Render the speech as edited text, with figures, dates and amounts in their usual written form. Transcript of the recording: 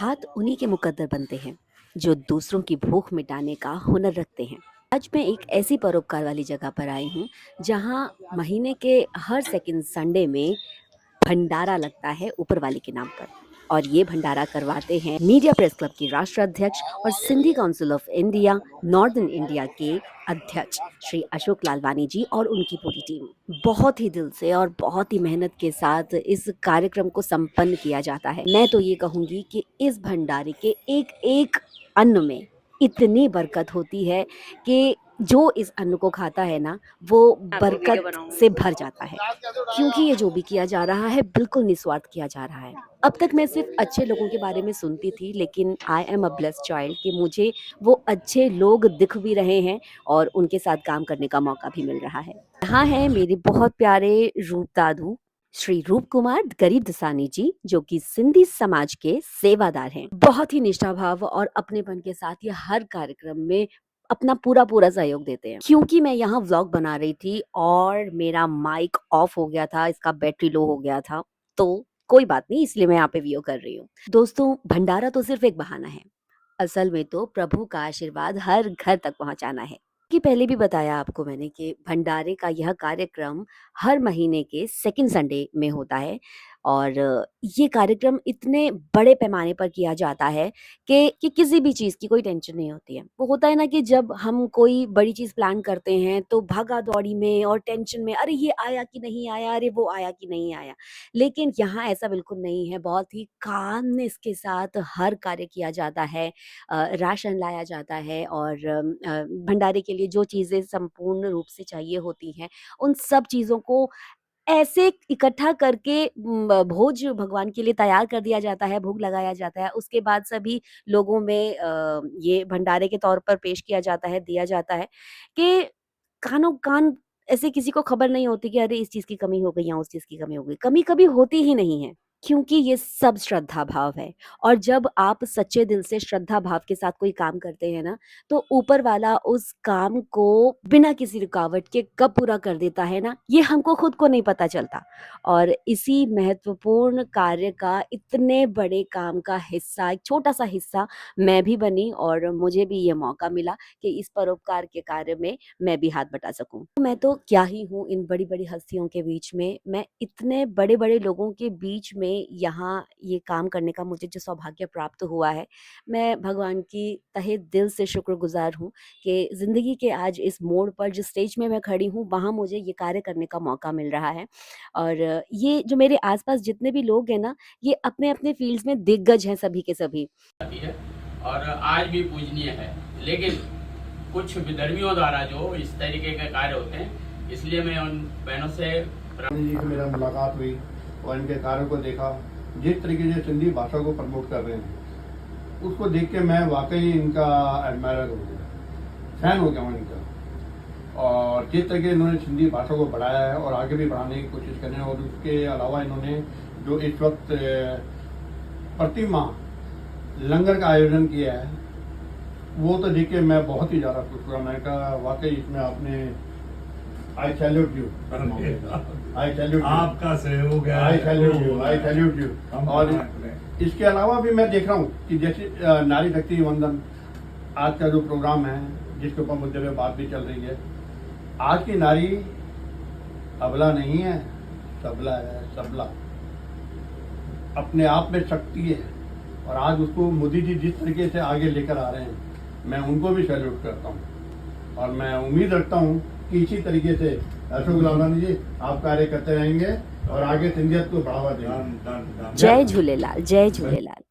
हाथ उन्हीं के मुकद्दर बनते हैं जो दूसरों की भूख मिटाने का हुनर रखते हैं। आज मैं एक ऐसी परोपकार वाली जगह पर आई हूँ जहाँ महीने के हर सेकंड संडे में भंडारा लगता है ऊपर वाले के नाम पर। और ये भंडारा करवाते हैं मीडिया प्रेस क्लब की राष्ट्रीय अध्यक्ष और Sindhi council of India northern India के अध्यक्ष श्री अशोक लालवानी जी और उनकी पूरी टीम। बहुत ही दिल से और बहुत ही मेहनत के साथ इस कार्यक्रम को संपन्न किया जाता है। मैं तो ये कहूँगी कि इस भंडारे के एक एक अन्न में इतनी बरकत होती है कि जो इस अन्न को खाता है ना, वो बरकत से भर जाता है। क्योंकि ये जो भी किया जा रहा है बिल्कुल निस्वार्थ किया जा रहा है। अब तक मैं सिर्फ अच्छे लोगों के बारे में सुनती थी, लेकिन I am a blessed child कि मुझे वो अच्छे लोग दिख भी रहे हैं और उनके साथ काम करने का मौका भी मिल रहा है। यहाँ है मेरे बहुत प्यारे रूप दादू श्री रूप कुमार गरीब दसानी जी, जो कि सिंधी समाज के सेवादार हैं। बहुत ही निष्ठा भाव और अपनेपन के साथ ये हर कार्यक्रम में अपना पूरा सहयोग देते हैं। क्योंकि मैं यहाँ व्लॉग बना रही थी और मेरा माइक ऑफ हो गया था, इसका बैटरी लो हो गया था, तो कोई बात नहीं, इसलिए मैं यहाँ पे वीडियो कर रही हूँ। दोस्तों, भंडारा तो सिर्फ एक बहाना है, असल में तो प्रभु का आशीर्वाद हर घर तक पहुंचाना है। कि पहले भी बताया आपको मैंने कि भंडारे का यह कार्यक्रम हर महीने के सेकंड संडे में होता है और ये कार्यक्रम इतने बड़े पैमाने पर किया जाता है कि किसी भी चीज़ की कोई टेंशन नहीं होती है। वो होता है ना कि जब हम कोई बड़ी चीज़ प्लान करते हैं तो भागा-दौड़ी में और टेंशन में, अरे ये आया कि नहीं आया, अरे वो आया कि नहीं आया। लेकिन यहाँ ऐसा बिल्कुल नहीं है, बहुत ही कामनेस के साथ हर कार्य किया जाता है। राशन लाया जाता है और भंडारे के लिए जो चीज़ें संपूर्ण रूप से चाहिए होती हैं, उन सब चीज़ों को ऐसे इकट्ठा करके भोज भगवान के लिए तैयार कर दिया जाता है, भोग लगाया जाता है। उसके बाद सभी लोगों में ये भंडारे के तौर पर पेश किया जाता है, दिया जाता है कि कानो-कान ऐसे किसी को खबर नहीं होती कि अरे इस चीज़ की कमी हो गई या उस चीज़ की कमी हो गई। कमी कभी होती ही नहीं है, क्योंकि ये सब श्रद्धा भाव है। और जब आप सच्चे दिल से श्रद्धा भाव के साथ कोई काम करते हैं ना, तो ऊपर वाला उस काम को बिना किसी रुकावट के कब पूरा कर देता है ना, ये हमको खुद को नहीं पता चलता। और इसी महत्वपूर्ण कार्य का, इतने बड़े काम का हिस्सा, एक छोटा-सा हिस्सा मैं भी बनी और मुझे भी ये मौका मिला कि इस परोपकार के कार्य में मैं भी हाथ बटा सकूँ। मैं तो क्या ही हूँ इन बड़ी-बड़ी हस्तियों के बीच में, मैं इतने बड़े-बड़े लोगों के बीच में यहाँ ये काम करने का मुझे जो सौभाग्य प्राप्त हुआ है, मैं भगवान की तहे दिल से शुक्रगुज़ार हूँ कि ज़िंदगी के आज इस मोड़ पर जिस स्टेज में मैं खड़ी हूँ, वहाँ मुझे ये कार्य करने का मौका मिल रहा है। और ये जो मेरे आस-पास जितने भी लोग हैं ना, ये अपने-अपने फ़ील्ड्स में दिग्गज हैं सभी के सभी। जाती है और आज भी पूजनीय है, लेकिन कुछ विधर्मियों द्वारा जो इस तरीके के कार्य होते हैं, इसलिए मैं उन बहनों से जी से मेरा मुलाकात हुई और इनके कार्यों को देखा। जिस तरीके से सिंधी भाषा को प्रमोट कर रहे हैं, उसको देख के मैं वाकई इनका एडमायर हो गया, फैन हो गया हूँ इनका। और जिस तरीके से इन्होंने सिंधी भाषा को बढ़ाया है और आगे भी बढ़ाने की कोशिश कर रहे हैं, और उसके अलावा इन्होंने जो इस वक्त प्रति माह लंगर का आयोजन किया है, वो तो देख के मैं बहुत ही ज़्यादा खुश हुआ। मैं कहा वाकई इसमें आपने आई सैल्यूट यू, आई सैल्यूट आपका सहयोग है, आई salute you, I salute you. और इसके अलावा भी मैं देख रहा हूँ कि जैसे नारी शक्ति वंदन आज का जो प्रोग्राम है, जिसके ऊपर मुद्दे पे बात भी चल रही है, आज की नारी अबला नहीं है, सबला है, सबला अपने आप में शक्ति है। और आज उसको मोदी जी जिस तरीके से आगे लेकर आ रहे हैं, मैं उनको भी सैल्यूट करता हूँ। और मैं उम्मीद रखता हूँ कि इसी तरीके से अशोक लालवानी जी आप कार्य करते रहेंगे और आगे सिंधियत को बढ़ावा देंगे। जय झूलेलाल, जय झूलेलाल।